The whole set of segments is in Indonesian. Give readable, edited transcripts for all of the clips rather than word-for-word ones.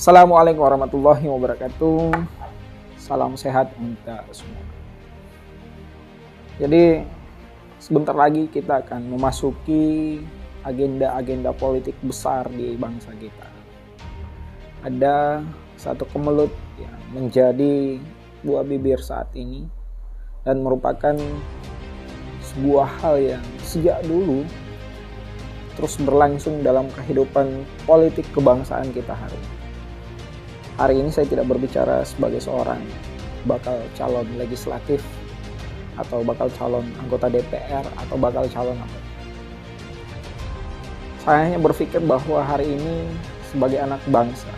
Assalamualaikum warahmatullahi wabarakatuh. Salam sehat untuk semua. Jadi sebentar lagi kita akan memasuki agenda-agenda politik besar di bangsa kita. Ada satu kemelut yang menjadi buah bibir saat ini dan merupakan sebuah hal yang sejak dulu terus berlangsung dalam kehidupan politik kebangsaan kita hari ini. Hari ini saya tidak berbicara sebagai seorang bakal calon legislatif atau bakal calon anggota DPR atau bakal calon apa. Saya hanya berpikir bahwa hari ini sebagai anak bangsa,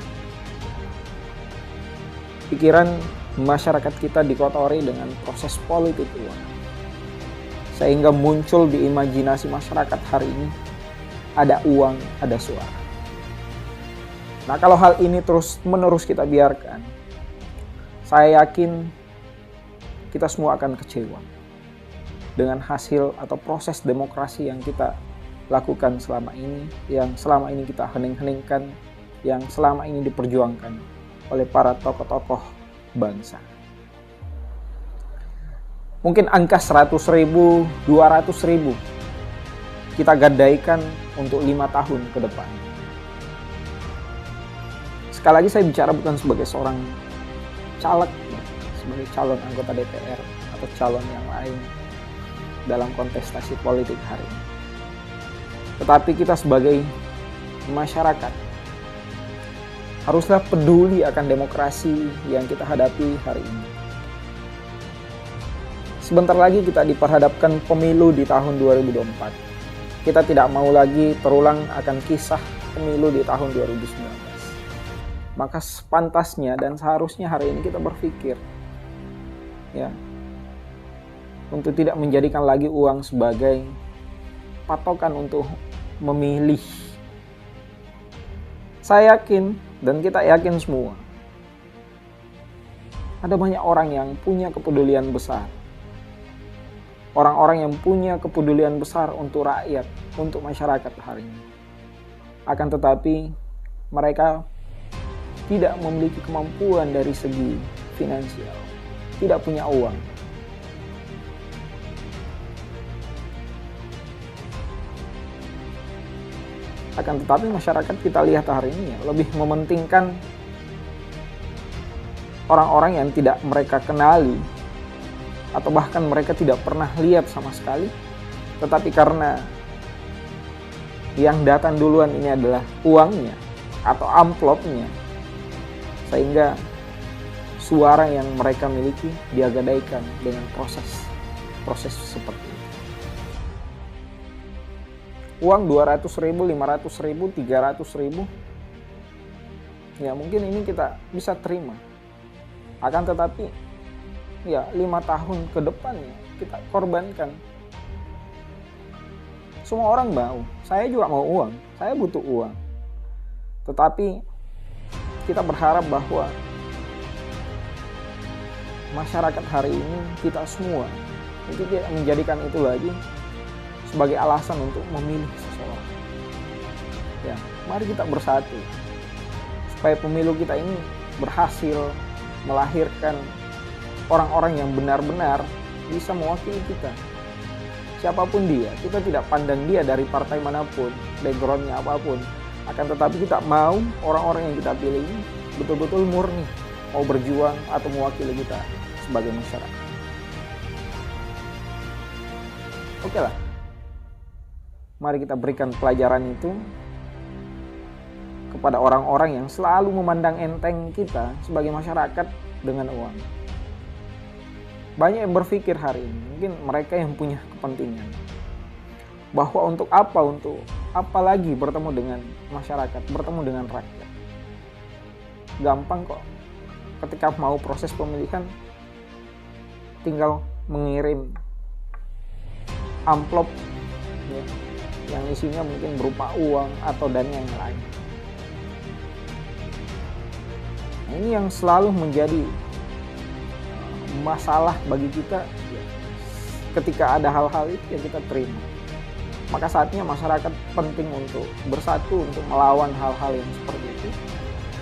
pikiran masyarakat kita dikotori dengan proses politik uang. Sehingga muncul di imajinasi masyarakat hari ini ada uang, ada suara. Nah, kalau hal ini terus-menerus kita biarkan, saya yakin kita semua akan kecewa dengan hasil atau proses demokrasi yang kita lakukan selama ini, yang selama ini kita hening-heningkan, yang selama ini diperjuangkan oleh para tokoh-tokoh bangsa. Mungkin angka 100.000, 200.000 kita gadaikan untuk 5 tahun ke depan. Sekali lagi saya bicara bukan sebagai seorang caleg, sebagai calon anggota DPR atau calon yang lain dalam kontestasi politik hari ini. Tetapi kita sebagai masyarakat haruslah peduli akan demokrasi yang kita hadapi hari ini. Sebentar lagi kita diperhadapkan pemilu di tahun 2024. Kita tidak mau lagi terulang akan kisah pemilu di tahun 2019. Maka sepantasnya dan seharusnya hari ini kita berpikir ya, untuk tidak menjadikan lagi uang sebagai patokan untuk memilih. Saya yakin dan kita yakin semua, ada banyak orang yang punya kepedulian besar. Orang-orang yang punya kepedulian besar untuk rakyat, untuk masyarakat hari ini. Akan tetapi mereka tidak memiliki kemampuan dari segi finansial, tidak punya uang. Akan tetapi masyarakat kita lihat hari ini ya, lebih mementingkan orang-orang yang tidak mereka kenali atau bahkan mereka tidak pernah lihat sama sekali, tetapi karena yang datang duluan ini adalah uangnya atau amplopnya, sehingga suara yang mereka miliki dia gadaikan dengan proses seperti itu. Uang 200.000, 500.000, 300.000, ya mungkin ini kita bisa terima. Akan tetapi ya 5 tahun ke depannya kita korbankan. Semua orang mau, saya juga mau uang, saya butuh uang. Tetapi kita berharap bahwa masyarakat hari ini, kita semua, itu tidak menjadikan itu lagi sebagai alasan untuk memilih seseorang. Ya, mari kita bersatu supaya pemilu kita ini berhasil melahirkan orang-orang yang benar-benar bisa mewakili kita. Siapapun dia, kita tidak pandang dia dari partai manapun, backgroundnya apapun. Akan tetapi kita mau orang-orang yang kita pilih ini betul-betul murni, mau berjuang atau mewakili kita sebagai masyarakat. Oke lah, mari kita berikan pelajaran itu kepada orang-orang yang selalu memandang enteng kita sebagai masyarakat dengan uang. Banyak yang berpikir hari ini, mungkin mereka yang punya kepentingan, bahwa untuk apa lagi bertemu dengan masyarakat, bertemu dengan rakyat. Gampang kok, ketika mau proses pemilihan tinggal mengirim amplop ya, yang isinya mungkin berupa uang atau dan yang lain. Ini yang selalu menjadi masalah bagi kita ya, ketika ada hal-hal itu ya kita terima. Maka saatnya masyarakat penting untuk bersatu untuk melawan hal-hal yang seperti itu.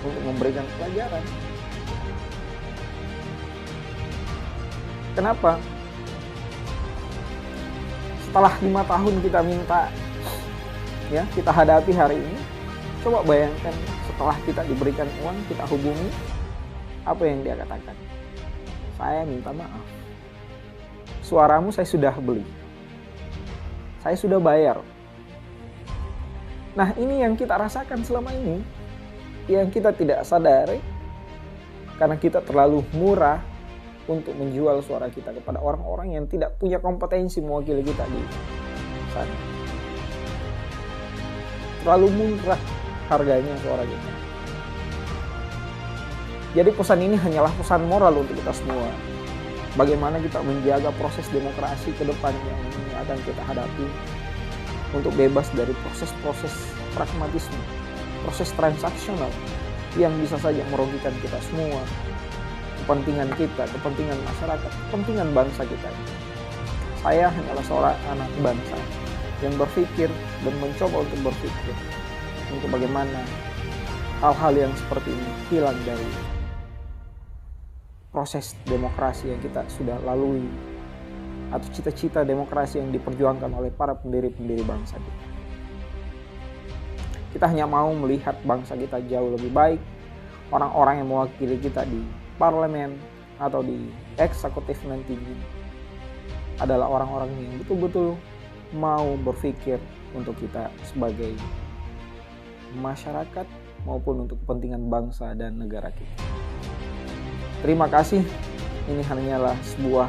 untuk memberikan pelajaran. Kenapa? Setelah 5 tahun kita minta, ya, kita hadapi hari ini, coba bayangkan setelah kita diberikan uang, kita hubungi, apa yang dia katakan? Saya minta maaf. Suaramu saya sudah beli. Saya sudah bayar. Nah, ini yang kita rasakan selama ini, yang kita tidak sadari, karena kita terlalu murah untuk menjual suara kita kepada orang-orang yang tidak punya kompetensi mewakili kita di sana. Terlalu murah harganya suara kita. Jadi pesan ini hanyalah pesan moral untuk kita semua. Bagaimana kita menjaga proses demokrasi ke depan yang ini akan kita hadapi, untuk bebas dari proses-proses pragmatisme, proses transaksional yang bisa saja merugikan kita semua, kepentingan kita, kepentingan masyarakat, kepentingan bangsa kita. Saya hanyalah seorang anak bangsa yang berpikir dan mencoba untuk berpikir untuk bagaimana hal-hal yang seperti ini hilang dari proses demokrasi yang kita sudah lalui, atau cita-cita demokrasi yang diperjuangkan oleh para pendiri-pendiri bangsa kita. Kita hanya mau melihat bangsa kita jauh lebih baik. Orang-orang yang mewakili kita di parlemen atau di eksekutif nantinya adalah orang-orang yang betul-betul mau berpikir untuk kita sebagai masyarakat maupun untuk kepentingan bangsa dan negara kita. Terima kasih. Ini hanyalah sebuah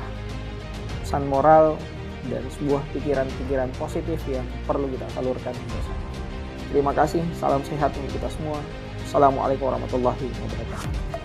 pesan moral dan sebuah pikiran-pikiran positif yang perlu kita salurkan bersama. Terima kasih. Salam sehat untuk kita semua. Assalamualaikum warahmatullahi wabarakatuh.